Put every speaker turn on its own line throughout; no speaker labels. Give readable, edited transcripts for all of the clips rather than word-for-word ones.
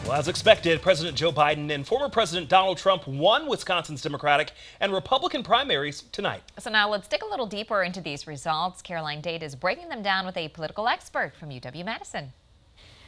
Well, as expected, President Joe Biden and former President Donald Trump won Wisconsin's Democratic and Republican primaries tonight.
So now let's dig a little deeper into these results. Caroline Date is breaking them down with a political expert from UW-Madison.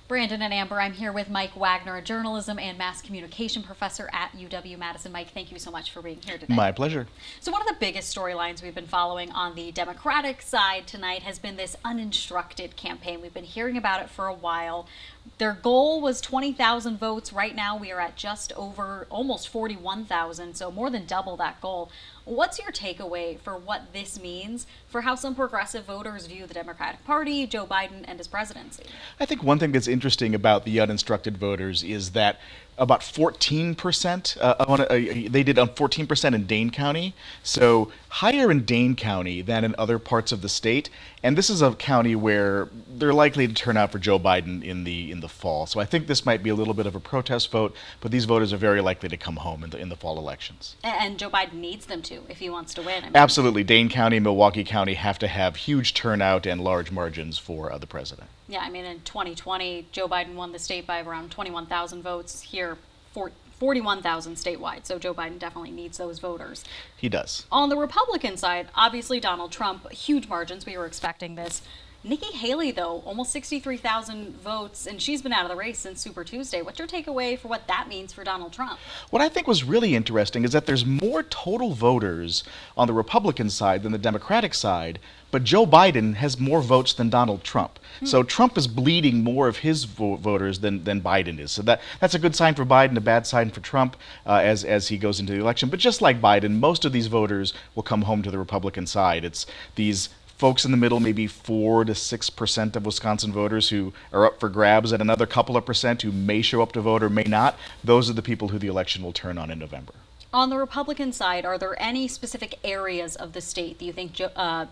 Brandon and Amber, I'm here with Mike Wagner, a journalism and mass communication professor at UW-Madison. Mike, thank you so much for being here today.
My pleasure.
So one of the biggest storylines we've been following on the Democratic side tonight has been this uninstructed campaign. We've been hearing about it for a while. Their goal was 20,000 votes. Right now we are at just over almost 41,000, so more than double that goal. What's your takeaway for what this means for how some progressive voters view the Democratic Party, Joe Biden, and his presidency?
I think one thing that's interesting about the uninstructed voters is that about 14%, they did 14% in Dane County, so higher in Dane County than in other parts of the state. And this is a county where they're likely to turn out for Joe Biden in the fall. So I think this might be a little bit of a protest vote, but these voters are very likely to come home in the fall elections.
And Joe Biden needs them to if he wants to win.
Absolutely. Dane County and Milwaukee County have to have huge turnout and large margins for the president.
Yeah, I mean, in 2020, Joe Biden won the state by around 21,000 votes. Here, 41,000 statewide. So Joe Biden definitely needs those voters.
He does.
On the Republican side, obviously Donald Trump, huge margins. We were expecting this. Nikki Haley, though, almost 63,000 votes, and she's been out of the race since Super Tuesday. What's your takeaway for what that means for Donald Trump?
What I think was really interesting is that there's more total voters on the Republican side than the Democratic side, but Joe Biden has more votes than Donald Trump. So Trump is bleeding more of his voters than Biden is. So that's a good sign for Biden, a bad sign for Trump as he goes into the election. But just like Biden, most of these voters will come home to the Republican side. It's these folks in the middle, maybe 4 to 6% of Wisconsin voters who are up for grabs, and another couple of percent who may show up to vote or may not. Those are the people who the election will turn on in November.
On the Republican side, are there any specific areas of the state that you think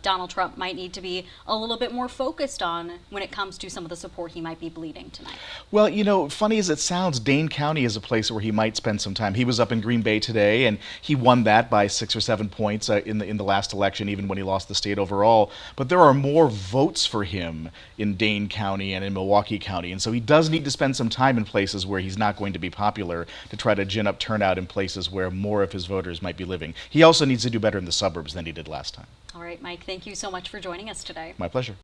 Donald Trump might need to be a little bit more focused on when it comes to some of the support he might be bleeding tonight?
Well, you know, funny as it sounds, Dane County is a place where he might spend some time. He was up in Green Bay today, and he won that by 6 or 7 points in the last election, even when he lost the state overall. But there are more votes for him in Dane County and in Milwaukee County, and so he does need to spend some time in places where he's not going to be popular to try to gin up turnout in places where more of his voters might be living. He also needs to do better in the suburbs than he did last time.
All right, Mike, thank you so much for joining us today.
My pleasure.